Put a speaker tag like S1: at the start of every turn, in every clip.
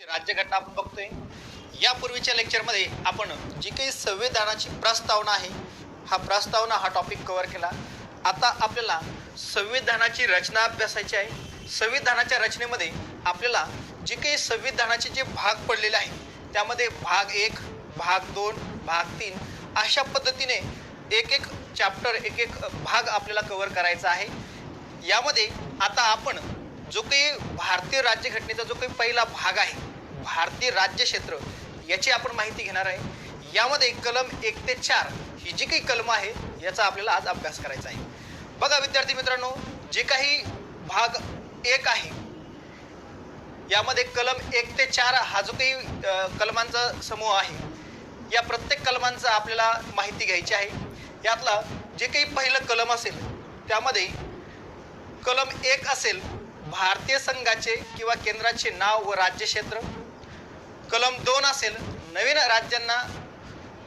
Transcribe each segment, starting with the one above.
S1: राज्यघटना आपण बघतोय. यापूर्वीच्या लेक्चरमध्ये आपण जी काही संविधानाची प्रस्तावना आहे, हा टॉपिक कव्हर केला. आता आपल्याला संविधानाची रचना अभ्यासायची आहे. संविधानाच्या रचनेमध्ये आपल्याला जे काही संविधानाचे जे भाग पडलेले आहेत त्यामध्ये भाग 1, भाग 2, भाग 3 अशा पद्धतीने एक एक चॅप्टर, एक एक भाग आपल्याला कव्हर करायचा आहे. यामध्ये आता आपण जो काही भारतीय राज्यघटनेचा जो काही पहिला भाग आहे, भारतीय राज्यक्षेत्र, याची आपण माहिती घेणार आहे. यामध्ये कलम 1 ते 4 ही जी काही कलम आहे याचा आपल्याला आज अभ्यास करायचा आहे. बघा विद्यार्थी मित्रांनो, जे काही भाग 1 आहे यामध्ये कलम 1 ते 4 हा जो काही कलमांचा समूह आहे, या प्रत्येक कलमांचा आपल्याला माहिती घ्यायची आहे. यातला जे काही पहिलं कलम असेल त्यामध्ये कलम 1 असेल भारतीय संघाचे किंवा केंद्राचे नाव व राज्यक्षेत्र. कलम 2 असेल नवीन राज्यांना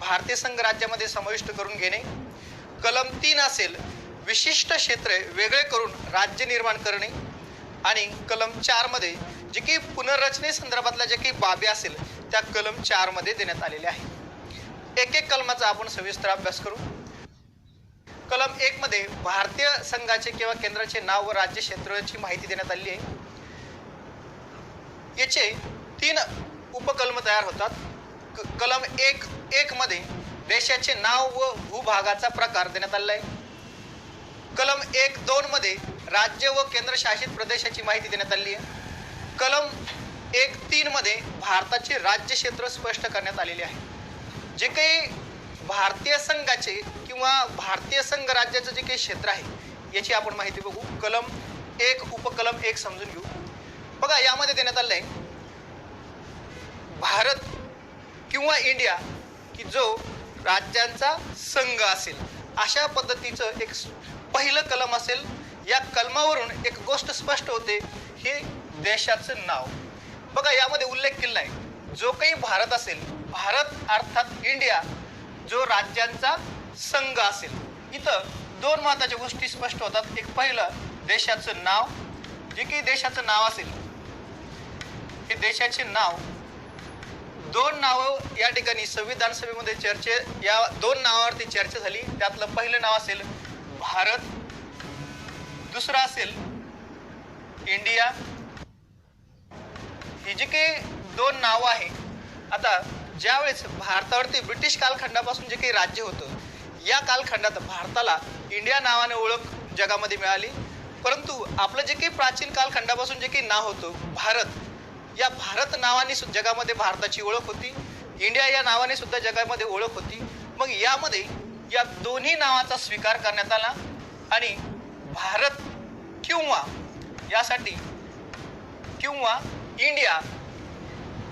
S1: भारतीय संघ राज्यामध्ये समाविष्ट करून घेणे. कलम 3 असेल विशिष्ट क्षेत्रे वेगळे करून राज्य निर्माण करणे. आणि कलम 4 मध्ये जे काही पुनर्रचनेसंदर्भातल्या जे काही बाबी असेल त्या कलम 4 मध्ये देण्यात आलेल्या आहे. एक एक कलमाचा आपण सविस्तर अभ्यास करू. कलम 1 मध्ये भारतीय संघाचे किंवा केंद्राचे नाव व राज्य क्षेत्राची माहिती देण्यात आली आहे. याचे 3 उपकलम तयार होतात. कलम 1 मध्ये देशाचे नाव व भूभागाचा प्रकार देण्यात आलेला आहे. कलम 1-2 मध्ये राज्य व केंद्रशासित प्रदेशाची माहिती देण्यात आली आहे. कलम 1-3 मध्ये भारताचे राज्य क्षेत्र स्पष्ट करण्यात आलेले आहे. जे काही भारतीय संघाचे किंवा भारतीय संघ राज्याचं जे काही क्षेत्र आहे याची आपण माहिती बघू. कलम 1 उपकलम 1 समजून घेऊ. बघा यामध्ये देण्यात आलं आहे भारत किंवा इंडिया की जो राज्यांचा संघ असेल अशा पद्धतीचं एक पहिलं कलम असेल. या कलमावरून एक गोष्ट स्पष्ट होते, हे देशाचं नाव. बघा यामध्ये उल्लेख केला आहे जो काही भारत असेल, भारत अर्थात इंडिया जो राज्यांचा संघ असेल. इथं 2 महत्त्वाच्या गोष्टी स्पष्ट होतात. एक पहिलं देशाचं नाव. जे काही देशाचं नाव असेल हे देशाचे नाव, 2 नावं या ठिकाणी संविधान सभेमध्ये या 2 नावावरती चर्चा झाली. त्यातलं पहिलं नाव असेल भारत, दुसरं असेल इंडिया. ही जी काही 2 नावं आहे, आता ज्यावेळेस भारतावरती ब्रिटिश कालखंडापासून जे काही राज्य होतं या कालखंडात भारताला इंडिया नावाने ओळख जगामध्ये मिळाली. परंतु आपलं जे काही प्राचीन कालखंडापासून जे काही नाव होतं भारत, या भारत नावाने जगामध्ये भारताची ओळख होती. इंडिया या नावाने सुद्धा जगामध्ये ओळख होती. मग यामध्ये या दोन्ही नावाचा स्वीकार करण्यात आला आणि भारत किंवा यासाठी किंवा इंडिया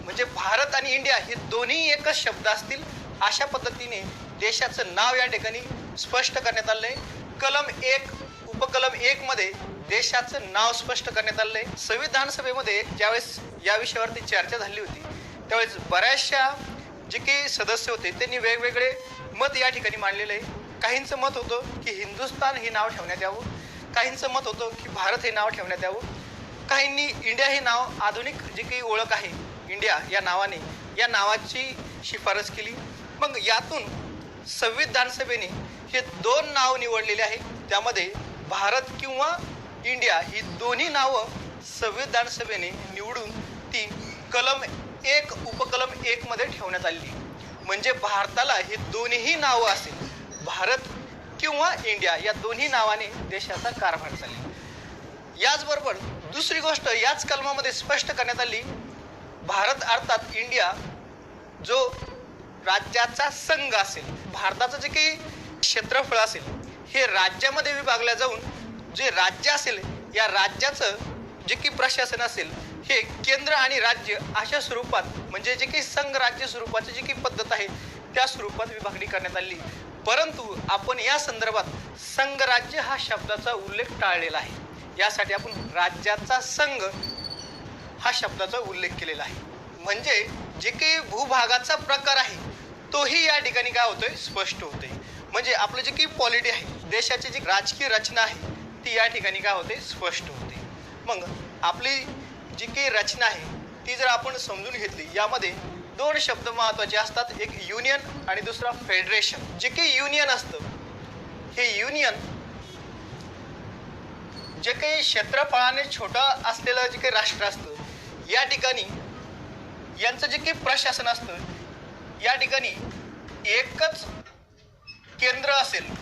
S1: म्हणजे भारत आणि इंडिया हे दोन्ही एकच शब्द असतील अशा पद्धतीने देशाचं नाव या ठिकाणी स्पष्ट करण्यात आलंय. कलम 1 उपकलम 1 मध्ये देशाचं नाव स्पष्ट करण्यात आलंय. संविधान सभेमध्ये ज्यावेळेस या विषयावरती चर्चा झाली होती त्यावेळेस बऱ्याचशा जे काही सदस्य होते त्यांनी वेगवेगळे मत या ठिकाणी मांडलेलं आहे. काहींचं मत होतं की हिंदुस्थान हे नाव ठेवण्यात यावं, काहींचं मत होतं की भारत हे नाव ठेवण्यात यावं, काहींनी इंडिया हे नाव आधुनिक जी काही ओळख आहे इंडिया या नावाने, या नावाची शिफारस केली. मग यातून संविधान सभेने हे 2 नाव निवडलेले आहे. त्यामध्ये भारत किंवा इंडिया ही दोन्ही नावं संविधान सभेने निवडून ती कलम 1 उपकलम 1 मध्ये ठेवण्यात आली. म्हणजे भारताला हे दोन्ही नावं असेल, भारत किंवा इंडिया या दोन्ही नावाने देशाचा कारभार चालेल. याचबरोबर दुसरी गोष्ट याच कलमामध्ये स्पष्ट करण्यात आली, भारत अर्थात इंडिया जो राज्याचा संघ असेल, भारताचं जे काही क्षेत्रफळ असेल हे राज्यामध्ये विभागल्या जाऊन जे राज्य असेल या राज्याचं जे काही प्रशासन असेल हे केंद्र आणि राज्य अशा स्वरूपात, म्हणजे जे काही संघ राज्य स्वरूपाची जी काही पद्धत आहे त्या स्वरूपात विभागणी करण्यात आली. परंतु आपण या संदर्भात संघ राज्य हा शब्दाचा उल्लेख टाळलेला आहे. यासाठी आपण राज्याचा संघ हा शब्दाचा उल्लेख केलेला आहे. म्हणजे जे काही भूभागाचा प्रकार आहे तोही या ठिकाणी काय होतोय, स्पष्ट होतोय. म्हणजे आपलं जे काही पॉलिटी आहे, देशाची जी राजकीय रचना आहे ती या ठिकाणी काय होते, स्पष्ट होते. मग आपली जी काही रचना आहे ती जर आपण समजून घेतली, यामध्ये दोन शब्द महत्वाचे असतात, एक युनियन आणि दुसरा फेडरेशन. जे काही युनियन असतं, हे युनियन जे काही क्षेत्रफळाने छोटं असलेलं जे काही राष्ट्र असतं, या ठिकाणी यांचं जे काही प्रशासन असतं, या ठिकाणी एकच केंद्र असेल.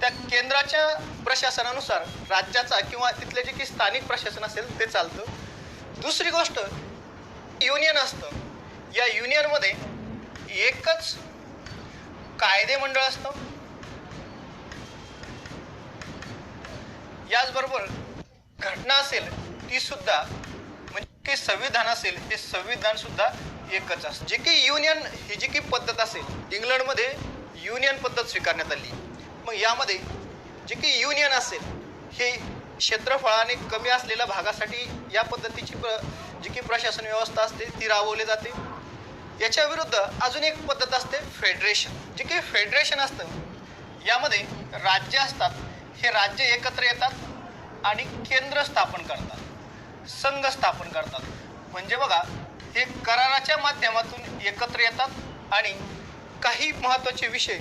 S1: त्या केंद्राच्या प्रशासनानुसार राज्याचा किंवा तिथले जे काही स्थानिक प्रशासन असेल ते चालतं. दुसरी गोष्ट, युनियन असतं. या युनियनमध्ये एकच कायदेमंडळ असतं. याचबरोबर घटना असेल ती सुद्धा, म्हणजे संविधान असेल, हे संविधान सुद्धा एकच असतं. जे काही युनियन ही जी काही पद्धत असेल, इंग्लंडमध्ये युनियन पद्धत स्वीकारण्यात आली. मग यामध्ये जे काही युनियन असेल, हे क्षेत्रफळाने कमी असलेल्या भागासाठी या पद्धतीची जी काही प्रशासन व्यवस्था असते ती राबवली जाते. याच्या विरुद्ध अजून एक पद्धत असते फेडरेशन. जे काही फेडरेशन असतं, यामध्ये राज्य असतात. हे राज्य एकत्र येतात आणि केंद्र स्थापन करतात, संघ स्थापन करतात. म्हणजे बघा, हे कराराच्या माध्यमातून एकत्र येतात आणि काही महत्त्वाचे विषय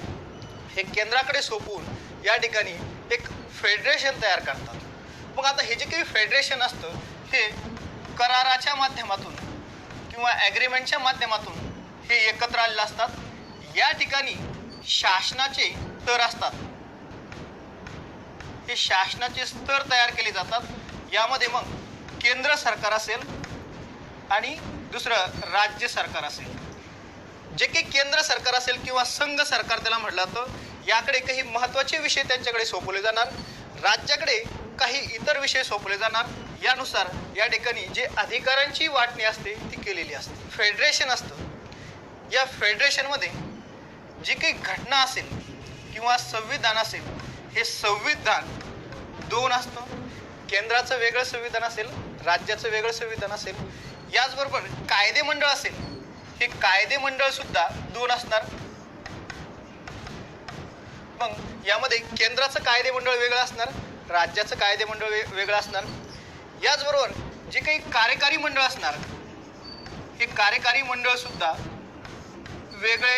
S1: हे केंद्राकडे सोपवून या ठिकाणी एक फेडरेशन तयार करतात. मग आता हे जे काही फेडरेशन असतं, हे कराराच्या माध्यमातून किंवा ॲग्रीमेंटच्या माध्यमातून हे एकत्र आलेले असतात. या ठिकाणी शासनाचे स्तर असतात. हे शासनाचे स्तर तयार केले जातात. यामध्ये मग केंद्र सरकार असेल आणि दुसरं राज्य सरकार असेल. जे काही केंद्र सरकार असेल किंवा संघ सरकार त्याला म्हटलं जातं, याकडे काही महत्त्वाचे विषय त्यांच्याकडे सोपवले जाणार, राज्याकडे काही इतर विषय सोपवले जाणार. यानुसार या ठिकाणी जे अधिकारांची वाटणी असते ती केलेली असते. फेडरेशन असतं. या फेडरेशनमध्ये जी काही घटना असेल किंवा संविधान असेल, हे संविधान दोन असतं. केंद्राचं वेगळं संविधान असेल, राज्याचं वेगळं संविधान असेल. याचबरोबर कायदेमंडळ असेल, हे कायदेमंडळ सुद्धा दोन असणार. मग यामध्ये केंद्राचं कायदेमंडळ वेगळं असणार, राज्याचं कायदेमंडळ वेगळं असणार. याचबरोबर जे काही कार्यकारी मंडळ असणार, हे कार्यकारी मंडळ सुद्धा वेगळे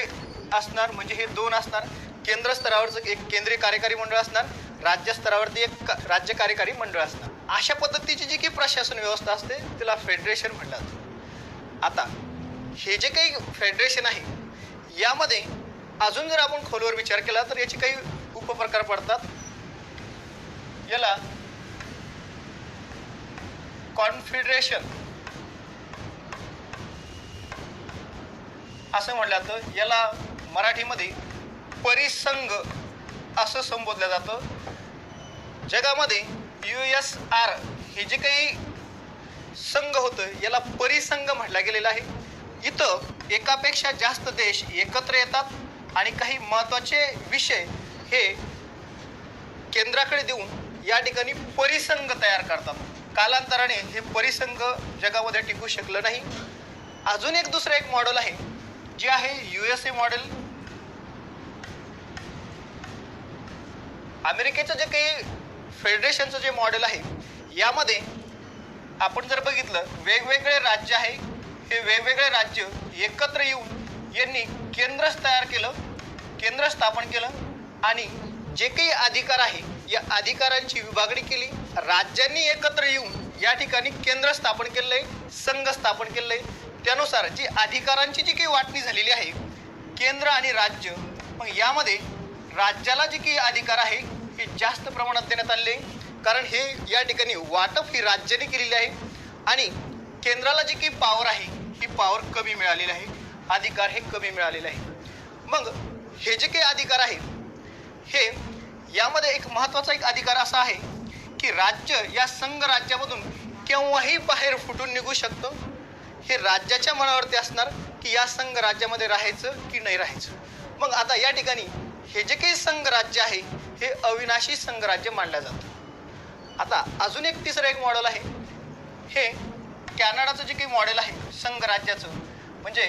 S1: असणार. म्हणजे हे दोन असणार. केंद्र स्तरावरचं एक केंद्रीय कार्यकारी मंडळ असणार, राज्य स्तरावरती एक राज्य कार्यकारी मंडळ असणार. अशा पद्धतीची जी काही प्रशासन व्यवस्था असते त्याला फेडरेशन म्हटलं जातं. आता हे जे काही फेडरेशन आहे, यामध्ये अजून जर आपण खोलवर विचार केला तर याचे काही उपप्रकार पडतात. याला कॉन्फेडरेशन असं म्हटलं जातं. याला मराठीमध्ये परिसंघ असं संबोधलं जातं. जगामध्ये USR हे जे काही संघ होतं, याला परिसंघ म्हटलं गेलेलं आहे. इथं एकापेक्षा जास्त देश एकत्र येतात आणि काही महत्त्वाचे विषय हे केंद्राकडे देऊन या ठिकाणी परिसंघ तयार करतात. कालांतराने हे परिसंघ जगामध्ये टिकू शकलं नाही. अजून एक दुसरं एक मॉडेल आहे, जे आहे USA मॉडेल. अमेरिकेचं जे काही फेडरेशनचं जे मॉडेल आहे, यामध्ये आपण जर बघितलं, वेगवेगळे राज्य आहे. हे वेगवेगळे राज्य एकत्र येऊन यांनी केंद्र तयार केलं, केंद्र स्थापन केलं आणि जे काही अधिकार आहे या अधिकारांची विभागणी केली. राज्यांनी एकत्र येऊन या ठिकाणी केंद्र स्थापन केलं आहे, संघ स्थापन केलं आहे. त्यानुसार जी अधिकारांची जी काही वाटणी झालेली आहे, केंद्र आणि राज्य, मग यामध्ये राज्याला जे काही अधिकार आहे हे जास्त प्रमाणात देण्यात आलेले आहे. कारण हे या ठिकाणी वाटप ही राज्याने केलेली आहे आणि केंद्राला जी काही पॉवर आहे ही पॉवर कमी मिळालेली आहे, अधिकार हे कमी मिळालेले आहे. मग हे जे काही अधिकार आहे, हे यामध्ये एक महत्त्वाचा एक अधिकार असा आहे की राज्य या संघ राज्यामधून केव्हाही बाहेर फुटून निघू शकतं. हे राज्याच्या मनावरती असणार की या संघ राज्यामध्ये राहायचं की नाही राहायचं. मग आता या ठिकाणी हे जे काही संघ राज्य आहे हे अविनाशी संघ राज्य मानलं जातं. आता अजून एक तिसरं एक मॉडेल आहे, हे कॅनडाचं जे काही मॉडेल आहे संघ राज्याचं. म्हणजे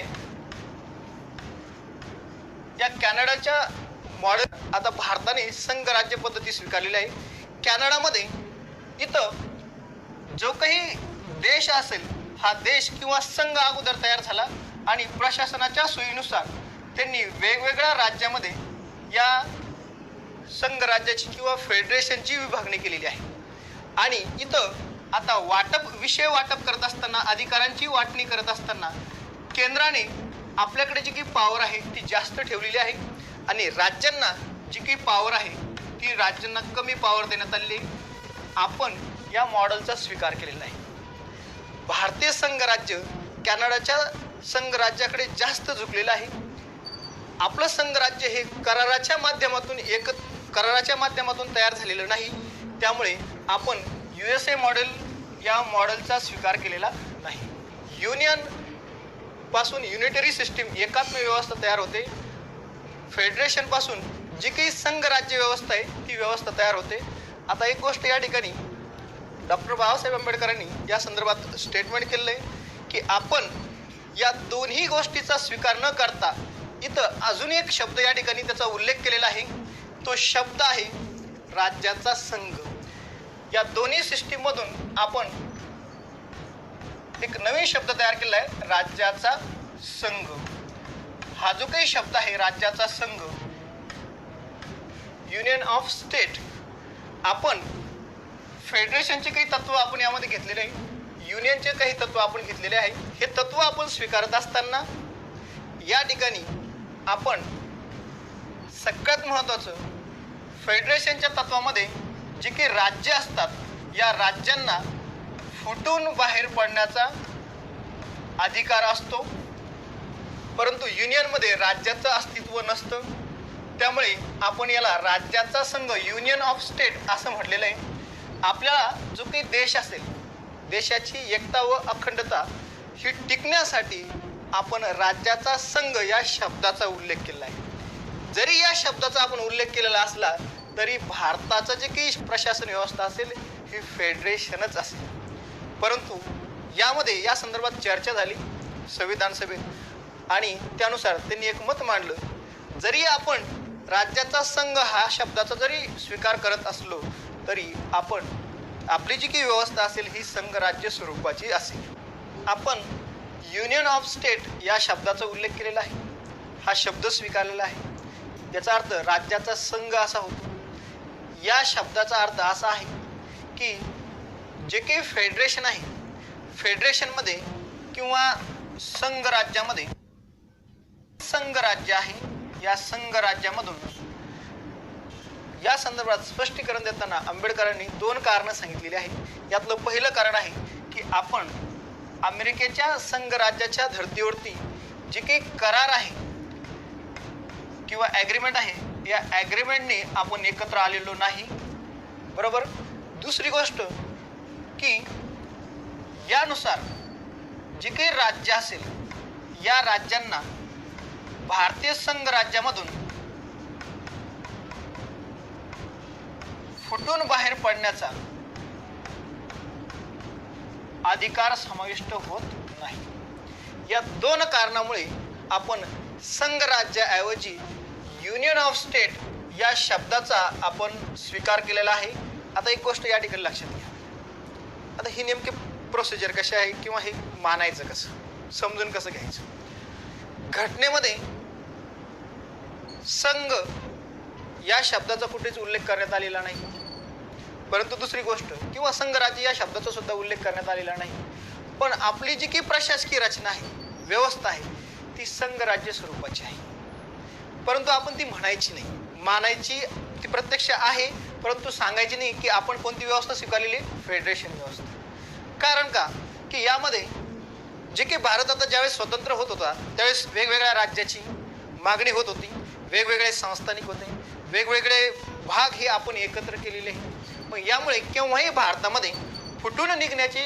S1: या कॅनडाच्या मॉडेल, आता भारताने संघ राज्य पद्धती स्वीकारलेली आहे. कॅनडामध्ये इथं जो काही देश असेल हा देश किंवा संघ अगोदर तयार झाला आणि प्रशासनाच्या सोयीनुसार त्यांनी वेगवेगळ्या राज्यामध्ये या संघ राज्याची किंवा फेडरेशनची विभागणी केलेली आहे. आणि इथं आता विषय वाटप करत असताना, अधिकारांची वाटणी करत असताना केंद्राने आपल्याकडे जी काही पॉवर आहे ती जास्त ठेवलेली आहे आणि राज्यांना जी काही पॉवर आहे ती राज्यांना कमी पॉवर देण्यात आलेली आहे. आपण या मॉडेलचा स्वीकार केलेला आहे. भारतीय संघराज्य कॅनडाच्या संघराज्याकडे जास्त झुकलेलं आहे. आपलं संघराज्य हे कराराच्या माध्यमातून तयार झालेलं नाही. त्यामुळे आपण USA मॉडेल या मॉडेलचा स्वीकार केलेला नाही. युनियन पासून युनिटरी सिस्टीम, एकात्म व्यवस्था तयार होते. फेडरेशन पासून जी काही संघराज्य व्यवस्था आहे ती व्यवस्था तयार होते. आता एक गोष्ट या ठिकाणी डॉक्टर बाबासाहेब आंबेडकरांनी या संदर्भात स्टेटमेंट केलेलं आहे की आपण या दोन्ही गोष्टीचा स्वीकार न करता इथं अजून एक शब्द या ठिकाणी त्याचा उल्लेख केलेला आहे. तो शब्द आहे राज्याचा संघ. या दोन्ही सिस्टीममधून आपण एक नवीन शब्द तयार केला आहे, राज्याचा संघ. हा जो काही शब्द आहे राज्याचा संघ, युनियन ऑफ स्टेट, आपण फेडरेशनचे काही तत्व आपण यामध्ये घेतलेले आहे, युनियनचे काही तत्व आपण घेतलेले आहे. हे तत्व आपण स्वीकारत असताना या ठिकाणी आपण सगळ्यात महत्त्वाचं, फेडरेशनच्या तत्वामध्ये जे काही राज्य असतात या राज्यांना फुटून बाहेर पडण्याचा अधिकार असतो, परंतु युनियनमध्ये राज्याचं अस्तित्व नसतं. त्यामुळे आपण याला राज्याचा संघ, युनियन ऑफ स्टेट असं म्हटलेलं आहे. आपल्याला जो काही देश असेल, देशाची एकता व अखंडता ही टिकण्यासाठी आपण राज्याचा संघ या शब्दाचा उल्लेख केला आहे. जरी या शब्दाचा आपण उल्लेख केलेला असला तरी भारताचं जे काही प्रशासन व्यवस्था असेल ही फेडरेशनच असेल. परंतु यामध्ये या संदर्भात चर्चा झाली संविधान सभेत आणि त्यानुसार त्यांनी एक मत मांडलं. जरी आपण राज्याचा संघ हा शब्दाचा जरी स्वीकार करत असलो तरी आपण आपली जी काही व्यवस्था असेल ही संघराज्य स्वरूपाची असेल. आपण युनियन ऑफ स्टेट या शब्दाचा उल्लेख केलेला आहे, हा शब्द स्वीकारलेला आहे. याचा अर्थ राज्याचा संघ असा होतो. या शब्दाचा अर्थ असा आहे की जे काही फेडरेशन आहे, फेडरेशनमध्ये किंवा संघराज्यामध्ये संघराज्य आहे, या संघराज्यामधून या संदर्भात स्पष्टीकरण देताना आंबेडकरांनी 2 कारणं सांगितलेली आहेत. यातलं पहिलं कारण आहे की आपण अमेरिकेच्या संघराज्याच्या धर्तीवरती जे काही करार आहे किंवा ॲग्रीमेंट आहे, या ॲग्रीमेंटने आपण एकत्र आलेलो नाही. बरोबर. दुसरी गोष्ट की यानुसार जे काही राज्य असेल या राज्यांना भारतीय संघराज्यामधून फुटून बाहेर पडण्याचा अधिकार समाविष्ट होत नाही. या 2 कारणामुळे आपण संघराज्याऐवजी युनियन ऑफ स्टेट या शब्दाचा आपण स्वीकार केलेला आहे. आता एक गोष्ट या ठिकाणी लक्षात घ्या. आता ही नेमकी प्रोसिजर कशी आहे किंवा हे मानायचं कसं, समजून कसं घ्यायचं. घटनेमध्ये संघ या शब्दाचा कुठेच उल्लेख करण्यात आलेला नाही. परंतु दुसरी गोष्ट किंवा संघराज्य या शब्दाचा सुद्धा उल्लेख करण्यात आलेला नाही. पण आपली जी काही प्रशासकीय रचना आहे, व्यवस्था आहे, ती संघराज्य स्वरूपाची आहे. परंतु आपण ती म्हणायची नाही, मानायची ती प्रत्यक्ष आहे, परंतु सांगायची नाही की आपण कोणती व्यवस्था स्वीकारलेली, फेडरेशन व्यवस्था. कारण का की यामध्ये जे काही भारत आता ज्यावेळेस स्वतंत्र होत होता त्यावेळेस वेगवेगळ्या राज्याची मागणी होत होती, वेगवेगळे संस्थानिक होते, वेगवेगळे भाग हे आपण एकत्र केलेले आहे. मग यामुळे केव्हाही भारतामध्ये फुटून निघण्याची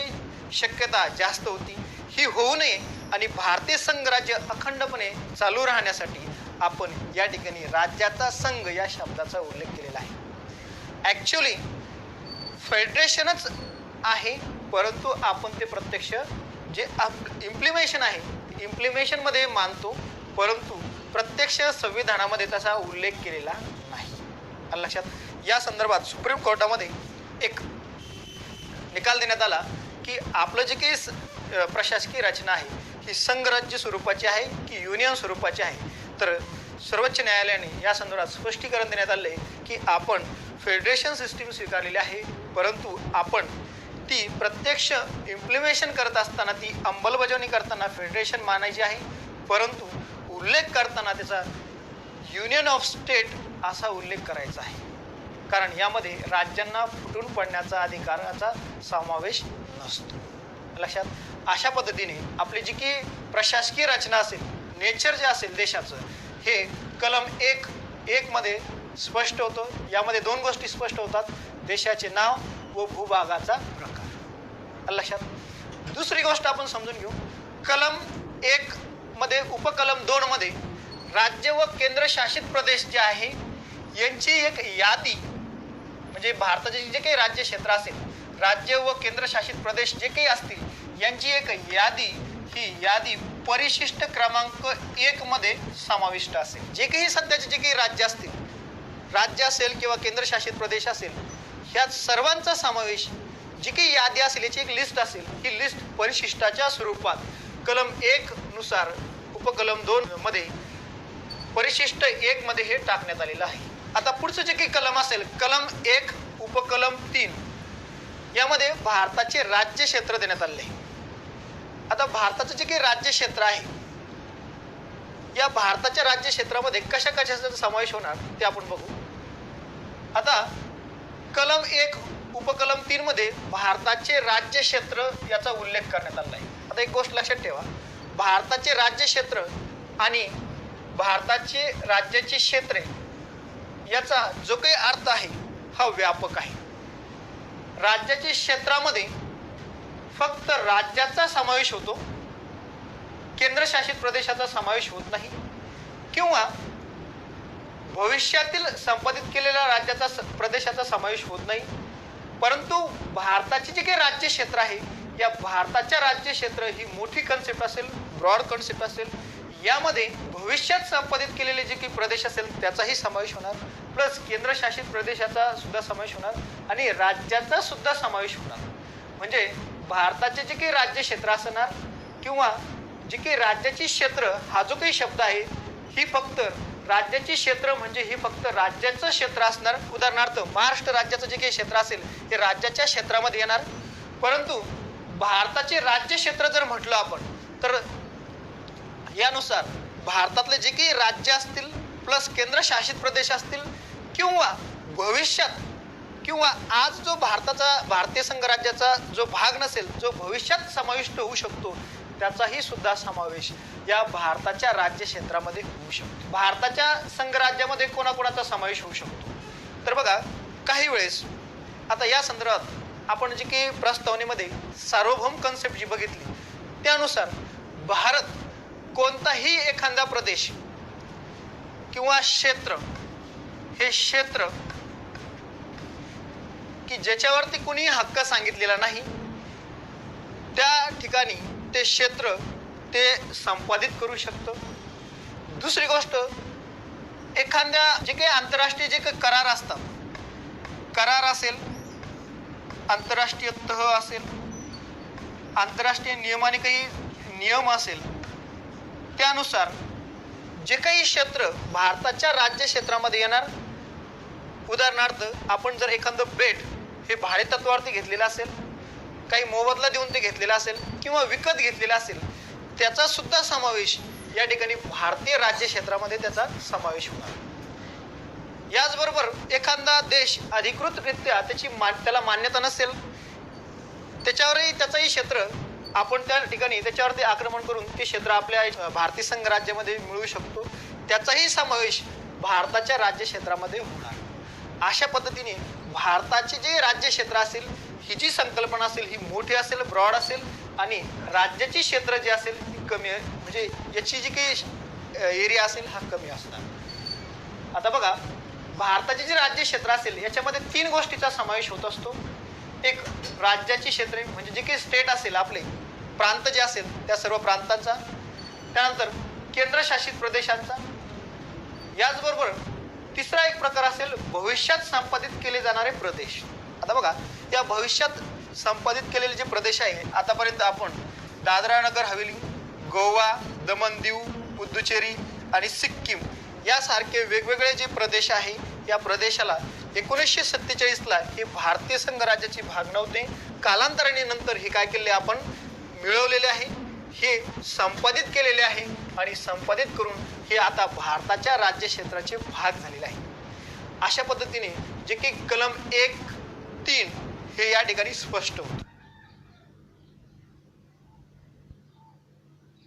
S1: शक्यता जास्त होती. ही होऊ नये आणि भारतीय संघराज्य अखंडपणे चालू राहण्यासाठी आपण या ठिकाणी राज्याचा संघ या शब्दाचा उल्लेख केलेला आहे. ॲक्च्युली फेडरेशनच आहे, परंतु आपण ते प्रत्यक्ष जे इम्प्लिमेशन आहे इम्प्लिमेशनमध्ये मानतो, परंतु प्रत्यक्ष संविधानामध्ये त्याचा उल्लेख केलेला नाही. लक्षात. या संदर्भात सुप्रीम कोर्टामध्ये एक निकाल देण्यात आला की आपलं जे काही प्रशासकीय रचना आहे ही संघराज्य स्वरूपाची आहे की युनियन स्वरूपाची आहे. तर सर्वोच्च न्यायालयाने या संदर्भात स्पष्टीकरण देण्यात आले की आपण फेडरेशन सिस्टीम स्वीकारलेली आहे, परंतु आपण ती प्रत्यक्ष इम्प्लिमेशन करत असताना, ती अंमलबजावणी करताना फेडरेशन मानायची आहे, परंतु उल्लेख करताना त्याचा युनियन ऑफ स्टेट असा उल्लेख करायचा आहे. कारण यामध्ये राज्यांना फुटून पडण्याचा अधिकाराचा समावेश नसतो. लक्षात. अशा पद्धतीने आपली जी की प्रशासकीय रचना असेल, नेचर जे असेल देशाचं, हे कलम 1 मध्ये स्पष्ट होतं. यामध्ये 2 गोष्टी स्पष्ट होतात, देशाचे नाव व भूभागाचा प्रकार. लक्षात. दुसरी गोष्ट आपण समजून घेऊ. कलम 1 मध्ये उपकलम 2 मध्ये राज्य व केंद्रशासित प्रदेश जे आहे यांची एक यादी, म्हणजे भारताचे जे काही राज्य क्षेत्र असेल, राज्य व केंद्रशासित प्रदेश जे काही असतील यांची एक यादी, ही यादी परिशिष्ट क्रमांक 1 मध्ये समाविष्ट असेल. जे काही सध्याचे जे काही राज्य असतील, राज्य असेल किंवा केंद्रशासित प्रदेश असेल, ह्या सर्वांचा समावेश, जी काही यादी असेल याची एक लिस्ट असेल, ही लिस्ट परिशिष्टाच्या स्वरूपात कलम 1 नुसार उपकलम 2 मध्ये परिशिष्ट 1 मध्ये हे टाकण्यात आलेलं आहे. आता पुढचं जे काही कलम असेल, कलम 1 उपकलम 3 यामध्ये भारताचे राज्य क्षेत्र देण्यात आले आहे. आता भारताचं जे काही राज्य क्षेत्र आहे, या भारताच्या राज्य क्षेत्रामध्ये कशा कशाचा समावेश होणार ते आपण बघू. आता कलम 1 उपकलम 3 मध्ये भारताचे राज्य क्षेत्र याचा उल्लेख करण्यात आला आहे. आता एक गोष्ट लक्षात ठेवा, भारताचे राज्य क्षेत्र आणि भारताचे राज्याची क्षेत्रे याचा जो काही अर्थ आहे हा व्यापक आहे. राज्याच्या क्षेत्रामध्ये फक्त राज्याचा समावेश होतो, केंद्रशासित प्रदेशाचा समावेश होत नाही, किंवा भविष्यातील संपादित केलेल्या राज्याचा प्रदेशाचा समावेश होत नाही. परंतु भारताचे जे काही राज्य क्षेत्र आहे, या भारताच्या राज्य क्षेत्र ही मोठी कन्सेप्ट असेल, ब्रॉड कन्सेप्ट असेल. यामध्ये भविष्यात संपादित केलेले जे काही प्रदेश असेल त्याचाही समावेश होणार, प्लस केंद्रशासित प्रदेशाचा सुद्धा समावेश होणार आणि राज्याचा सुद्धा समावेश होणार. म्हणजे भारताचे जे काही राज्य क्षेत्र असणार किंवा जे काही राज्याची क्षेत्र हा जो काही शब्द आहे, ही फक्त राज्याची क्षेत्र म्हणजे ही फक्त राज्याचं क्षेत्र असणार. उदाहरणार्थ महाराष्ट्र राज्याचं जे काही क्षेत्र असेल ते राज्याच्या क्षेत्रामध्ये येणार. परंतु भारताचे राज्य क्षेत्र जर म्हटलं आपण तर यानुसार भारतातले जे काही राज्य असतील प्लस केंद्रशासित प्रदेश असतील किंवा भविष्यात किंवा आज जो भारतीय संघ राज्याचा जो भाग नसेल, जो भविष्यात समाविष्ट होऊ शकतो, त्याचाही सुद्धा समावेश या भारताच्या राज्य क्षेत्रामध्ये होऊ शकतो. भारताच्या संघ राज्यामध्ये कोणाकोणाचा समावेश होऊ शकतो तर बघा, काही वेळेस आता या संदर्भात आपण जे काही प्रस्तावनेमध्ये सार्वभौम कन्सेप्ट जी बघितली त्यानुसार भारत कोणताही एखादा प्रदेश किंवा क्षेत्र, हे क्षेत्र की ज्याच्यावरती कुणी हक्क सांगितलेला नाही, त्या ठिकाणी ते क्षेत्र ते संपादित करू शकतं. दुसरी गोष्ट, एखाद्या जे काही आंतरराष्ट्रीय जे काही करार असतात, करार असेल, आंतरराष्ट्रीय तह असेल, आंतरराष्ट्रीय नियमाने काही नियम असेल, त्यानुसार जे काही क्षेत्र भारताच्या राज्य क्षेत्रामध्ये येणार. उदाहरणार्थ आपण जर एखादं बेट हे भाडे तत्वावरती घेतलेलं असेल, काही मोबदला देऊन ते घेतलेलं असेल किंवा विकत घेतलेलं असेल, त्याचा सुद्धा समावेश या ठिकाणी भारतीय राज्य क्षेत्रामध्ये त्याचा समावेश होणार. याचबरोबर एखादा देश अधिकृतरित्या त्याला मान्यता नसेल, त्याच्यावरही त्याचंही क्षेत्र आपण त्या ठिकाणी त्याच्यावरती आक्रमण करून ते क्षेत्र आपल्या भारतीय संघ राज्यामध्ये मिळवू शकतो, त्याचाही समावेश भारताच्या राज्य क्षेत्रामध्ये होणार. अशा पद्धतीने भारताचे जे राज्य क्षेत्र असेल, ही जी संकल्पना असेल ही मोठी असेल, ब्रॉड असेल आणि राज्याची क्षेत्र जे असेल ती कमी आहे, म्हणजे याची जी काही एरिया असेल हा कमी असणार. आता बघा, भारताचे जे राज्य क्षेत्र असेल याच्यामध्ये 3 गोष्टीचा समावेश होत असतो. एक राज्याची क्षेत्रे म्हणजे जे काही स्टेट असेल, आपले प्रांत जे असेल त्या सर्व प्रांतांचा, त्यानंतर केंद्रशासित प्रदेशांचा, याचबरोबर तिसरा एक प्रकार असेल भविष्यात संपादित केले जाणारे प्रदेश. आता बघा, या भविष्यात संपादित केलेले जे प्रदेश आहे, आतापर्यंत आपण दादरा नगर हवेली, गोवा, दमण दीव, पुदुचेरी आणि सिक्कीम यासारखे वेगवेगळे जे प्रदेश आहे, या प्रदेशाला 1947ला हे भारतीय संघ राज्याचे भाग नव्हते. कालांतराने नंतर हे काय केले आपण मिळवलेले आहे, हे संपादित केलेले आहे आणि संपादित करून हे आता भारताच्या राज्य क्षेत्राचे भाग झालेले आहे. अशा पद्धतीने जे की कलम 1, 3 हे या ठिकाणी स्पष्ट होतं.